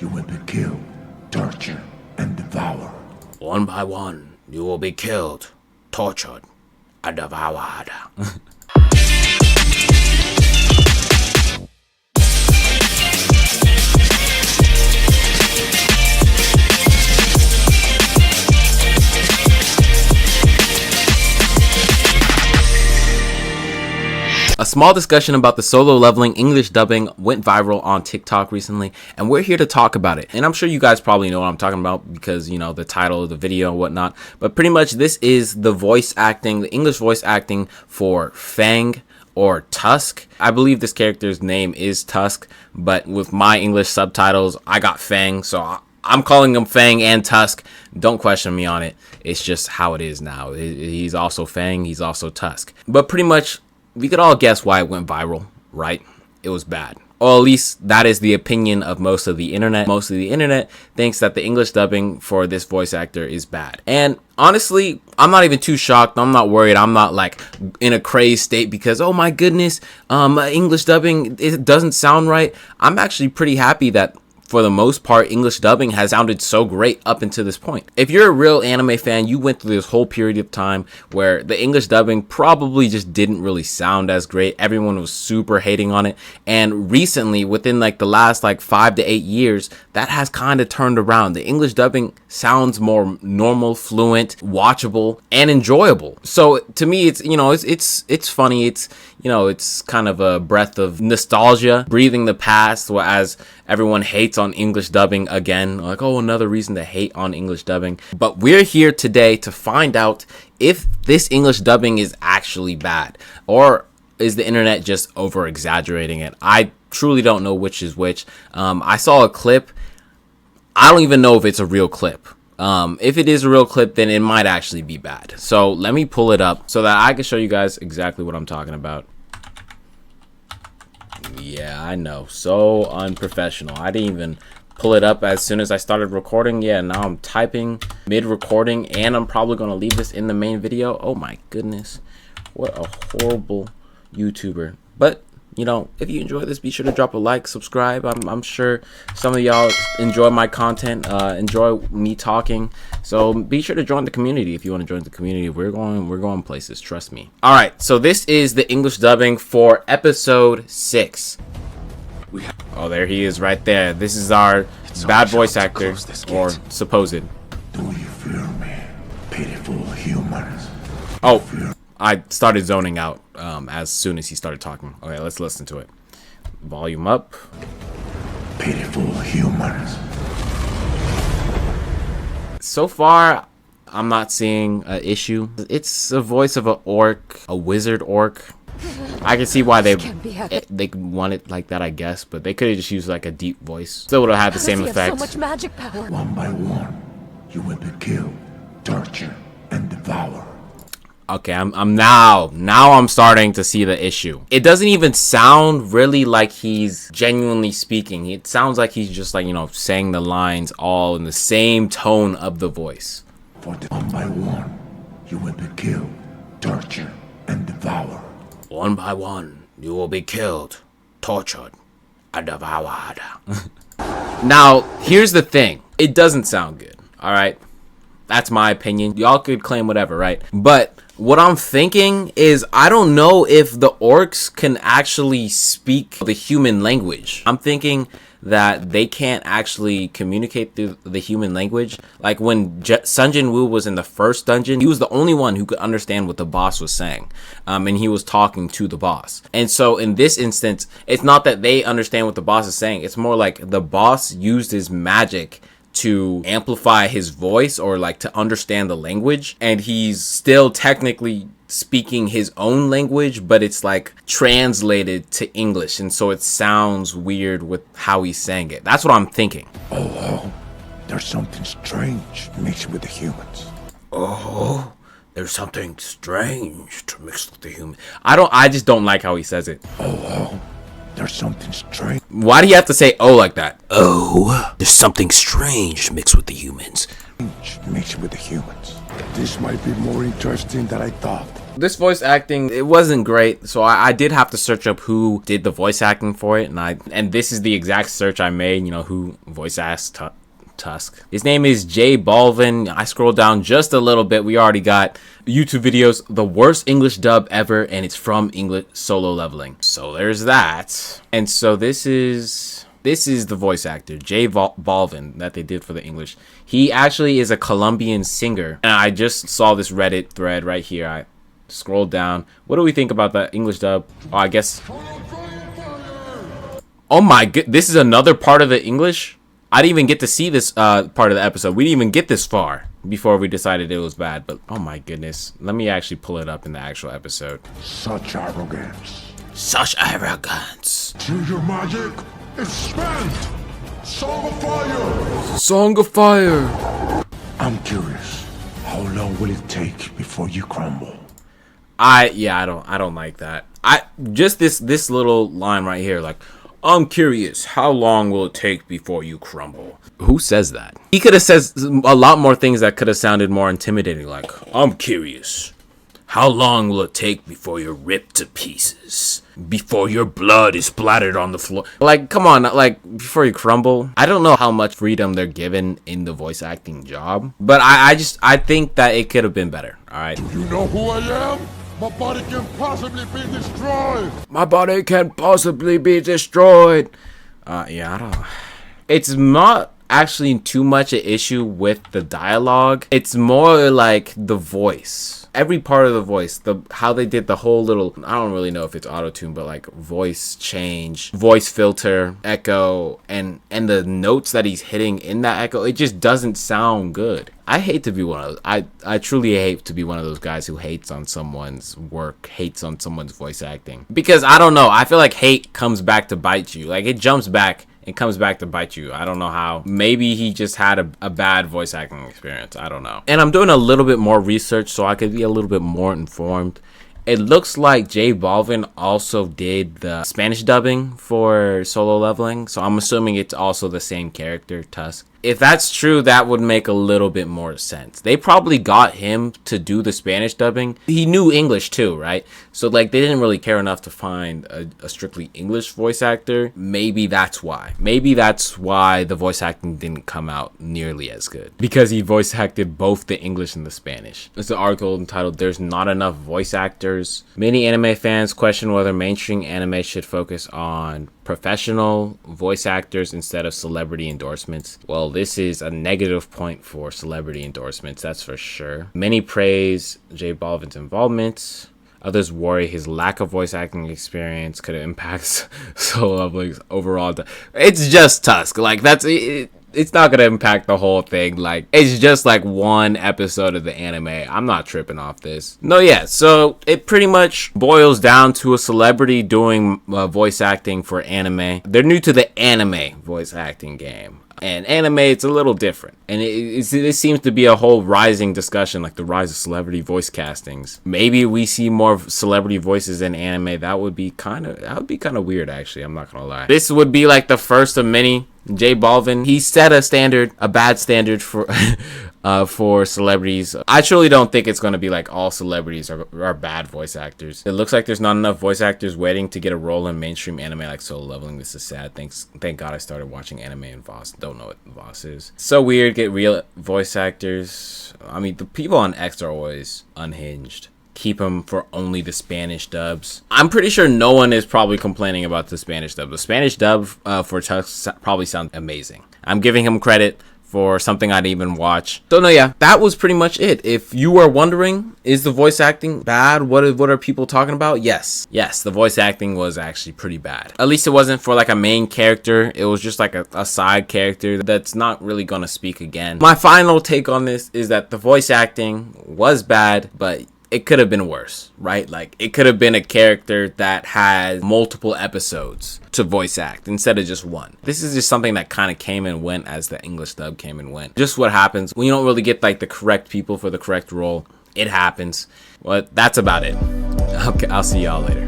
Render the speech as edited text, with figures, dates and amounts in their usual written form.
you will be killed, tortured, and devoured. One by one, you will be killed, tortured, and devoured. A small discussion about the solo leveling English dubbing went viral on TikTok recently, and we're here to talk about it. And I'm sure you guys probably know what I'm talking about because, you know, the title of the video and whatnot. But pretty much this is the voice acting, the English voice acting for Fang or Tusk. I believe this character's name is Tusk, but with my English subtitles, I got Fang, so I'm calling him Fang and Tusk. Don't question me on it. It's just how it is now. He's also Fang, he's also Tusk. But pretty much, we could all guess why it went viral, right? It was bad. Or at least that is the opinion of most of the internet. Most of the internet thinks that the English dubbing for this voice actor is bad. And honestly, I'm not even too shocked. I'm not worried. I'm not like in a crazed state because, oh my goodness, English dubbing, it doesn't sound right. I'm actually pretty happy that for the most part, English dubbing has sounded so great up until this point. If you're a real anime fan, you went through this whole period of time where the English dubbing probably just didn't really sound as great. Everyone was super hating on it. And recently, within like the last like 5 to 8 years, that has kind of turned around. The English dubbing sounds more normal, fluent, watchable, and enjoyable. So to me, it's, you know, it's funny. It's, you know, it's kind of a breath of nostalgia, breathing the past, as everyone hates on English dubbing again. Like, oh, another reason to hate on English dubbing. But we're here today to find out if this English dubbing is actually bad, or is the internet just over exaggerating it? I truly don't know which is which. I saw a clip. I don't even know if it's a real clip. If it is a real clip, then it might actually be bad. So let me pull it up so that I can show you guys exactly what I'm talking about. Yeah, I know. So unprofessional. I didn't even pull it up as soon as I started recording. Yeah, now I'm typing mid-recording, and I'm probably going to leave this in the main video. Oh my goodness. What a horrible YouTuber. But, you know, if you enjoy this, be sure to drop a like, subscribe. I'm sure some of y'all enjoy my content, enjoy me talking. So be sure to join the community if you want to join the community. We're going places, trust me. All right, so this is the English dubbing for episode 6. Oh, there he is right there. This is our bad voice actor, or supposed. Do you fear me, pitiful humans? Oh, I started zoning out as soon as he started talking. Okay, let's listen to it. Volume up. Pitiful humans. So far, I'm not seeing an issue. It's a voice of an orc, a wizard orc. I can see why they want it like that, I guess, but they could have just used like a deep voice. Still would have had the same effect. So much magic power. One by one, you will be killed, tortured, and devoured. Okay, I'm now I'm starting to see the issue. It doesn't even sound really like he's genuinely speaking. It sounds like he's just like, you know, saying the lines all in the same tone of the voice. For the one by one, you will be killed, tortured, and devoured. One by one, you will be killed, tortured, and devoured. Now, here's the thing. It doesn't sound good, all right? That's my opinion. Y'all could claim whatever, right? But what I'm thinking is I don't know if the orcs can actually speak the human language. I'm thinking that they can't actually communicate through the human language. Like when Sun Jin Woo was in the first dungeon, he was the only one who could understand what the boss was saying. And he was talking to the boss. And so in this instance, it's not that they understand what the boss is saying. It's more like the boss used his magic to amplify his voice or like to understand the language, and he's still technically speaking his own language, but it's like translated to English, and so it sounds weird with how he's saying it. That's what I'm thinking. Oh, there's something strange mixed with the humans. Oh, there's something strange to mix with the human. I just don't like how he says it. Oh, there's something strange. Why do you have to say oh like that? Oh, there's something strange mixed with the humans. Mixed with the humans. This might be more interesting than I thought. This voice acting, it wasn't great, so I did have to search up who did the voice acting for it, and this is the exact search I made, you know, who voice acts Tusk. His name is J Balvin. I scrolled down just a little bit. We already got YouTube videos, the worst English dub ever, and it's from English Solo Leveling. So there's that. And so this is the voice actor, J Balvin, that they did for the English. He actually is a Colombian singer. And I just saw this Reddit thread right here. I scrolled down. What do we think about the English dub? Oh, I guess. Oh my god, this is another part of the English? I didn't even get to see this part of the episode. We didn't even get this far before we decided it was bad. But oh my goodness. Let me actually pull it up in the actual episode. Such arrogance. Such arrogance. Till your magic is spent. Song of fire. Song of fire. I'm curious. How long will it take before you crumble? I don't like that. Just this little line right here, like, I'm curious, how long will it take before you crumble? Who says that? He could have said a lot more things that could have sounded more intimidating, like, I'm curious, how long will it take before you're ripped to pieces? Before your blood is splattered on the floor? Like, come on, like, before you crumble? I don't know how much freedom they're given in the voice acting job, but I think that it could have been better, alright? Do you know who I am? My body can possibly be destroyed. My body can possibly be destroyed. Yeah, I don't. It's not actually too much an issue with the dialogue. It's more like the voice. Every part of the voice, how they did the whole little, I don't really know if it's auto-tune, but like voice change, voice filter, echo, and the notes that he's hitting in that echo, it just doesn't sound good. I hate to be one of those. I truly hate to be one of those guys who hates on someone's work, hates on someone's voice acting. Because I don't know, I feel like hate comes back to bite you. Like it jumps back. It comes back to bite you. I don't know how. Maybe he just had a bad voice acting experience. I don't know. And I'm doing a little bit more research so I could be a little bit more informed. It looks like J Balvin also did the Spanish dubbing for Solo Leveling. So I'm assuming it's also the same character, Tusk. If that's true, that would make a little bit more sense. They probably got him to do the Spanish dubbing. He knew English too, right? So like they didn't really care enough to find a strictly English voice actor. Maybe that's why. Maybe that's why the voice acting didn't come out nearly as good. Because he voice acted both the English and the Spanish. It's an article entitled, There's Not Enough Voice Actors. Many anime fans question whether mainstream anime should focus on professional voice actors instead of celebrity endorsements. Well, this is a negative point for celebrity endorsements, that's for sure. Many praise J Balvin's involvement. Others worry his lack of voice acting experience could impact Solo Leveling's overall. It's just Tusk. Like that's it. It's not gonna impact the whole thing. Like it's just like one episode of the anime. I'm not tripping off this. No, yeah. So it pretty much boils down to a celebrity doing voice acting for anime. They're new to the anime voice acting game. And anime, it's a little different. And it seems to be a whole rising discussion, like the rise of celebrity voice castings. Maybe we see more celebrity voices in anime. That would be kind of weird, actually. I'm not gonna lie. This would be like the first of many. J Balvin, he set a bad standard for for celebrities. I truly don't think it's going to be like all celebrities are bad voice actors. It looks like there's not enough voice actors waiting to get a role in mainstream anime like Solo Leveling. This is sad. Thank God I started watching anime in Voss. Don't know what Voss is. So weird, get real voice actors. I mean, the people on X are always unhinged. Keep them for only the Spanish dubs. I'm pretty sure no one is probably complaining about the Spanish dub. The Spanish dub for Tusk probably sounds amazing. I'm giving him credit for something I didn't even watch. So no, yeah, that was pretty much it. If you are wondering, is the voice acting bad? What are people talking about? Yes, the voice acting was actually pretty bad. At least it wasn't for like a main character. It was just like a side character that's not really gonna speak again. My final take on this is that the voice acting was bad, but it could have been worse, right? Like it could have been a character that has multiple episodes to voice act instead of just one. This is just something that kind of came and went as the English dub came and went. Just what happens when you don't really get like the correct people for the correct role. It happens. Well, that's about it. Okay, I'll see y'all later.